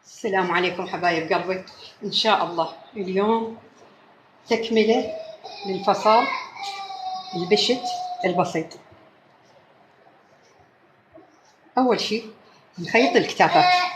السلام عليكم حبايب قلبي. إن شاء الله اليوم تكملة للفصل البشت البسيط. أول شيء نخيط الكتافات.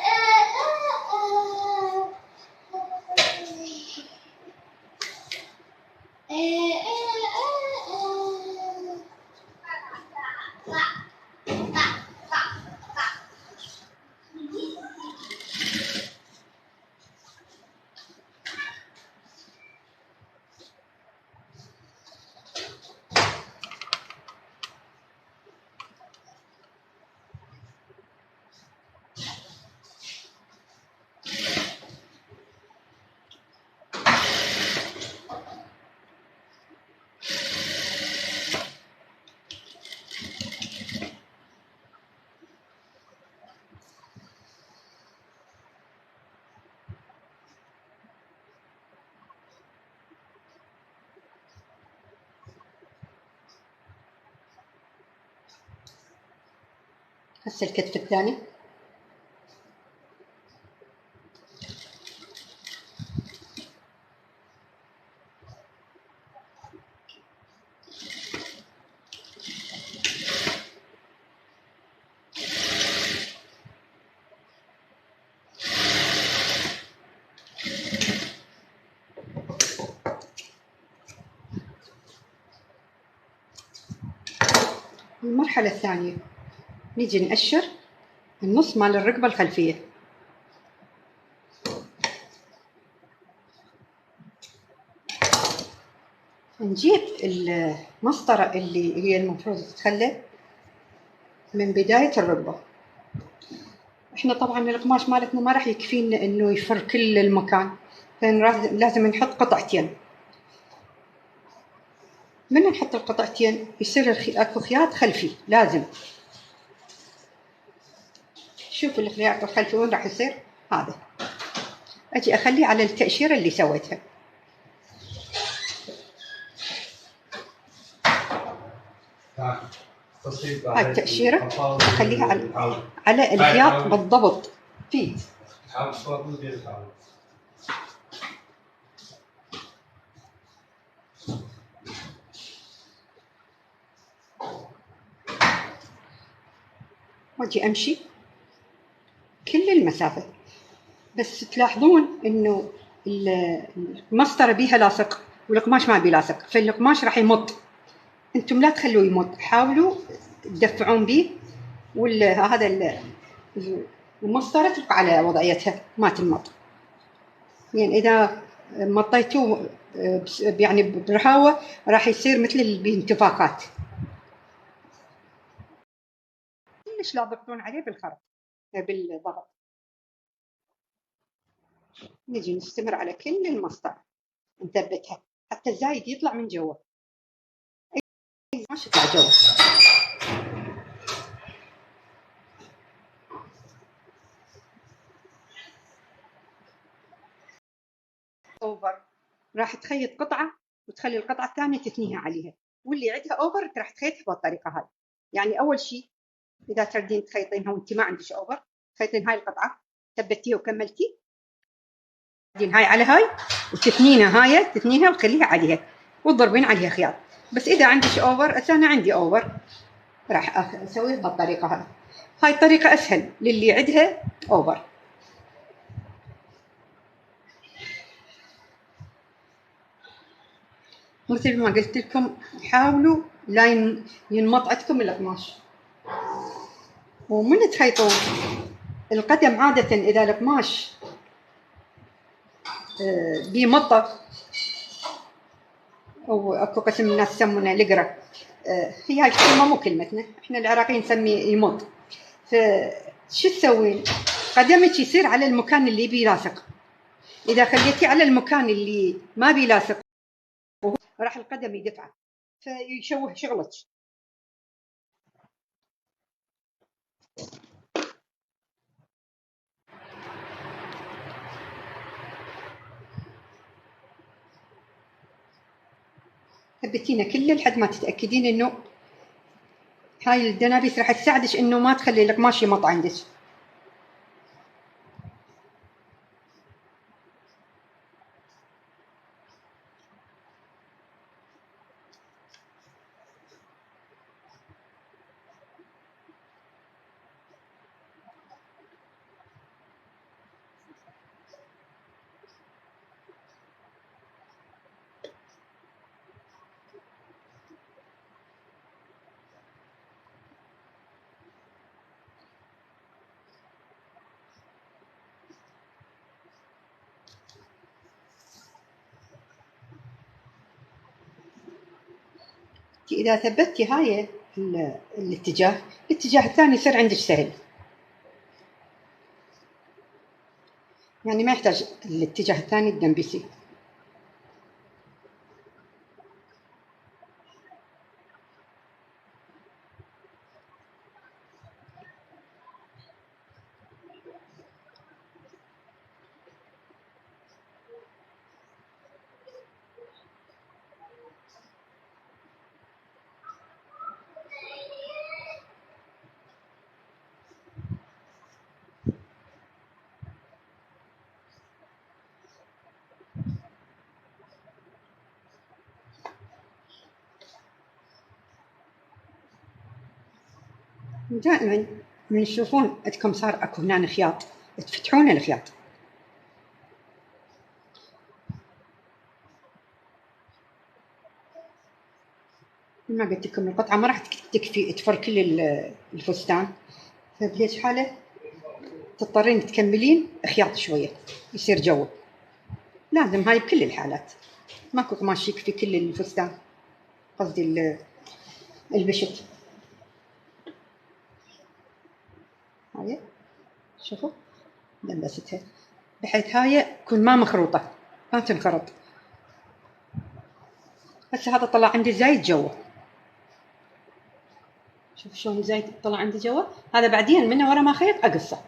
هسه الكتف الثاني. المرحلة الثانية نيجي نقشر النص مال الركبة الخلفية. نجيب المسطرة اللي هي المفروض تتخلى من بداية الركبة. احنا طبعا القماش مالتنا ما راح يكفينا انه يفر كل المكان، لازم نحط قطعتين. من نحط القطعتين يصير اكو خياط خلفي لازم. شوف الخياط الخلفي وين راح يصير. هذا اجي اخليه على التأشيرة اللي سويتها. هاي التأشيرة اخليها على الخياط بالضبط. فيت واجي امشي كل المسافة. بس تلاحظون انه المسطرة بيها لاصق والقماش ما بيلاصق، فالقماش راح يمط. انتم لا تخلوه يمط، حاولوا تدفعون به هذا المسطرة تبقى على وضعيتها ما تنمط. يعني اذا مطيتوه يعني برهاوة راح يصير مثل الانتفاخات. ليش لا تضغطون عليه بالخرط بالضغط. نجي نستمر على كل المسطرة نثبتها حتى الزايد يطلع من جوا. ما يطلع جوا. اوفر راح تخيط قطعة وتخلي القطعة الثانية تثنيها عليها، واللي عندها اوفر راح تخيطها بالطريقة هاي. يعني اول شيء اذا تردين تخيطينها وانت ما عندك اوفر، خيطين هاي القطعة ثبتيها وكملتي، تردين هاي على هاي وتثنينها، هاي تثنينها وتخليها عليها وتضربين عليها خياط. بس اذا عندك اوفر، انا عندي اوفر، راح اسويها بالطريقة هاي. هاي الطريقة اسهل للي عندها اوفر. مثل ما قلت لكم حاولوا لا ينمط عندكم القماش. ومن تخيطون القدم عادة إذا القماش بيمطة، أو أكو قسم من الناس يسمونه لقرة، هي هاي الكلمة مو كلمتنا، إحنا العراقيين نسميه يمط. فشو تسوين؟ قدمك يصير على المكان اللي بيلاصق. إذا خليتي على المكان اللي ما بيلاصق راح القدم يدفعه فيشوه شغلك. ثبتينه كله لحد ما تتأكدين إنه هاي الدنابيس راح تساعدك إنه ما تخلي القماش يمط عندك. إذا ثبتي هاي الاتجاه الثاني يصير عندك سهل، يعني ما يحتاج الاتجاه الثاني تدنبسي. دائما من تشوفون عندكم صار اكو هنا خياط تفتحون الخياط، ما قلت لكم القطعة ما راح تكفي تفر كل الفستان، فبهيج حالة تضطرين تكملين خياط شوية يصير جو. لازم هاي بكل الحالات، ماكو قماش يكفي كل الفستان، قصدي البشت. هاي شوفوا لبستها بحيث هاي تكون ما مخروطة، ما تنخرط. هسه هذا طلع عندي زايد جوه، شوف شلون زايد طلع عندي جوه. هذا بعدين من ورا ما خيط اقصه،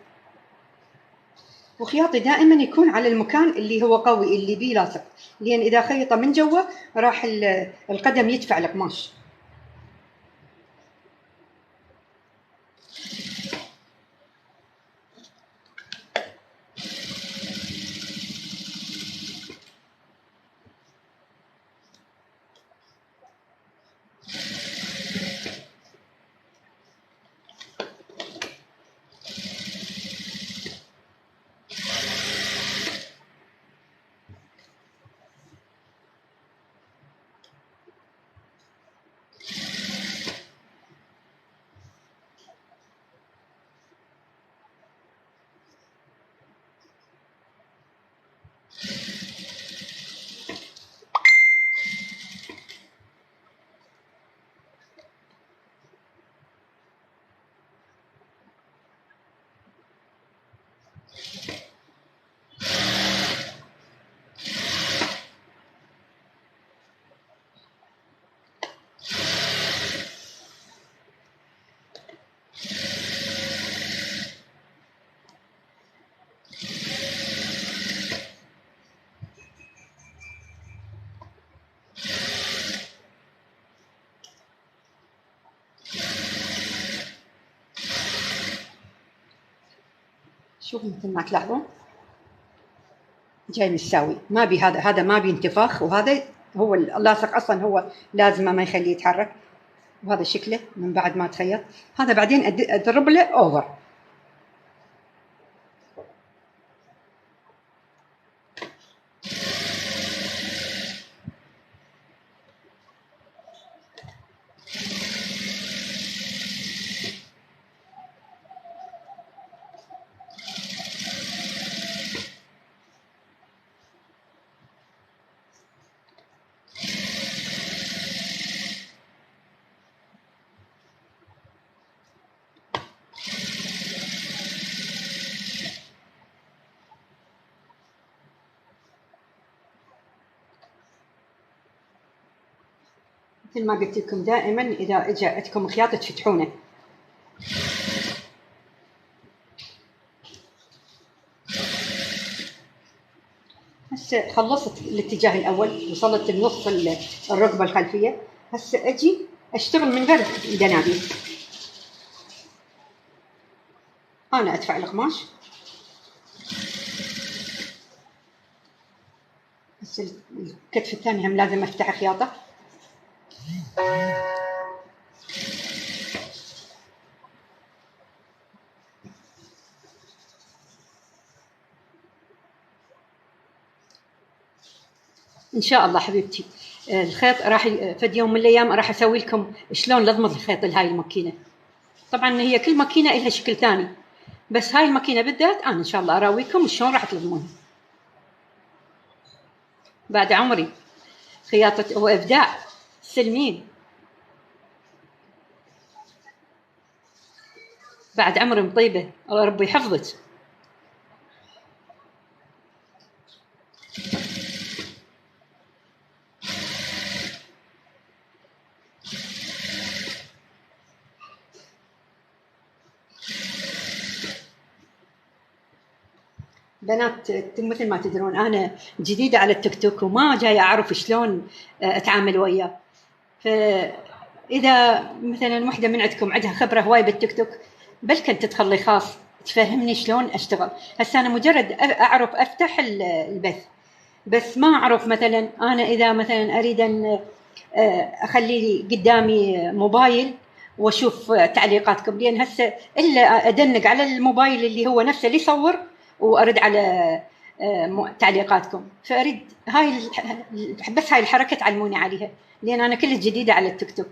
وخياطي دائما يكون على المكان اللي هو قوي اللي بيه لاصق، لان اذا خيطه من جوه راح القدم يدفع القماش. شوفوا مثل ما تلاحظون جاي متساوي، ما بي هذا ما بي انتفاخ، وهذا هو اللاصق اصلا هو لازمه ما يخليه يتحرك. وهذا شكله من بعد ما تخيط. هذا بعدين ادرب له اوفر. مثل ما قلت لكم دائما اذا اجى عندكم خياط تفتحونه. هسه خلصت الاتجاه الاول، وصلت النص الركبه الخلفيه. هسه اجي اشتغل من غير دنابيل. انا ادفع القماش. هسه الكتف الثاني هم لازم افتح خياطه. ان شاء الله حبيبتي. الخيط راح فد يوم من الايام راح اسوي لكم شلون لضمت الخيط لهاي الماكينه. طبعا هي كل ماكينه لها شكل ثاني، بس هاي الماكينه بالذات انا ان شاء الله اراويكم شلون راح تلضمونها. بعد عمري خياطه وابداع. سلمين. بعد عمري مطيبه، الله ربي يحفظك. بنات مثل ما تدرون انا جديده على التيك توك وما جايه اعرف شلون اتعامل وياه. فاذا مثلا وحده من عندكم عندها خبره هواي بالتيك توك، بلكن تدخل لي خاص تفهمني شلون اشتغل. هسه انا مجرد اعرف افتح البث، بس ما اعرف مثلا انا اذا مثلا اريد ان اخلي لي قدامي موبايل واشوف تعليقاتكم، لان هسه الا ادنق على الموبايل اللي هو نفسه اللي يصور وارد على تعليقاتكم. فاريد بس هاي الحركه تعلموني عليها، لان انا كلش جديده على التيك توك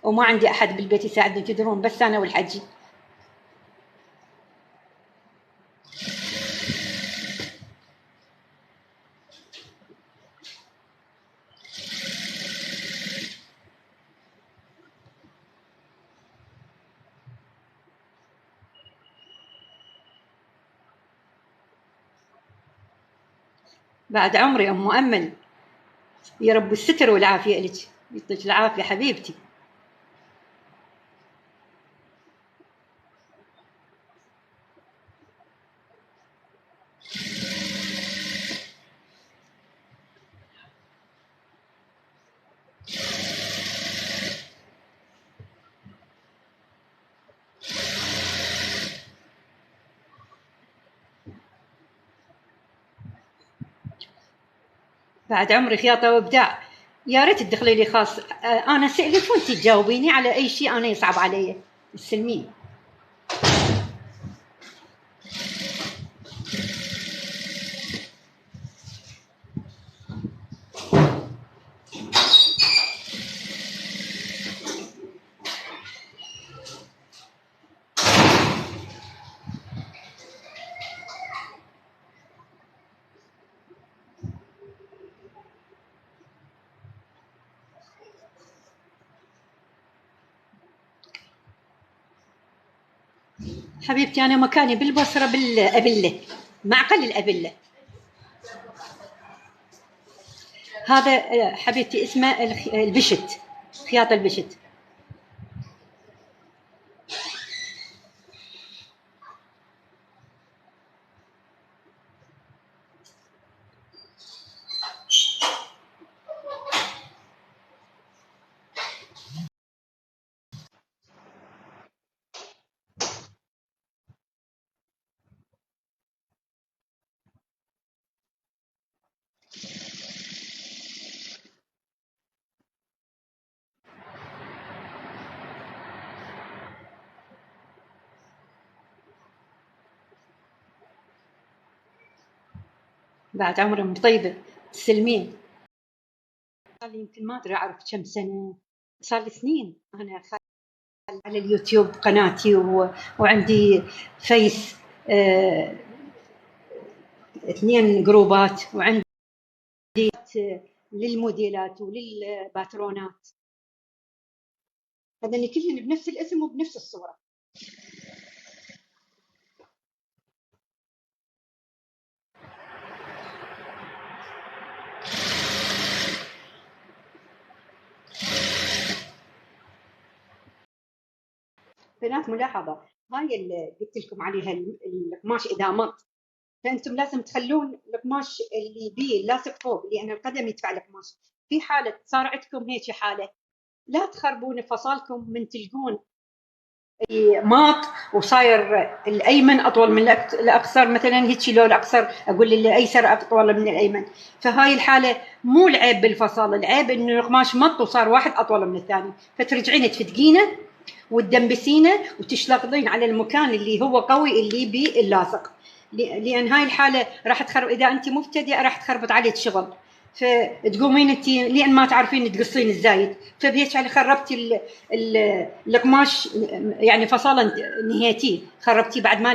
وما عندي احد بالبيت يساعدني، تدرون بس انا والحجي. بعد عمري ام مؤمل، يا رب الستر والعافيه لك، يعطيك العافيه حبيبتي. بعد عمري خياطه وابداع. يا ريت تدخلي لي خاص، انا اسالك وانت تجاوبيني على اي شيء انا يصعب علي. تسلمين. حبيبتي انا مكاني بالبصره بالابله، معقل الابله. هذا حبيبتي اسمه البشت، خياطه البشت. بعد عمري مطيبه. تسلمين. صار لي يمكن ما ادري اعرف كم سنه، صار لي سنين انا على اليوتيوب قناتي وعندي فيس، 2 جروبات، وعندي للموديلات وللباترونات، هذني كلهن بنفس الاسم وبنفس الصورة. بنات ملاحظة، هاي اللي قلت لكم عليها القماش إذا مط فانتم لازم تخلون القماش اللي بيه لاصق فوق، لان القدم يدفع القماش. في حاله صار عندكم هيك حاله، لا تخربون فصالكم من تلقون ماط وصاير الايمن اطول من الاقصر مثلا، هيك لو الاقصر اقول الايسر اطول من الايمن. فهاي الحاله مو العيب بالفصل، العيب انه القماش مط وصار واحد اطول من الثاني، فترجعين تفتقينه وتدنبسينه وتشتغلين على المكان اللي هو قوي اللي بيه اللاصق، لان هاي الحاله راح تخرب. اذا انت مبتدئه راح تخربط عليك شغل، فتقومين انت لان ما تعرفين تقصين الزايد، فبهيك يعني خربتي القماش، يعني فصالا نهيتيه، خربتيه بعد ما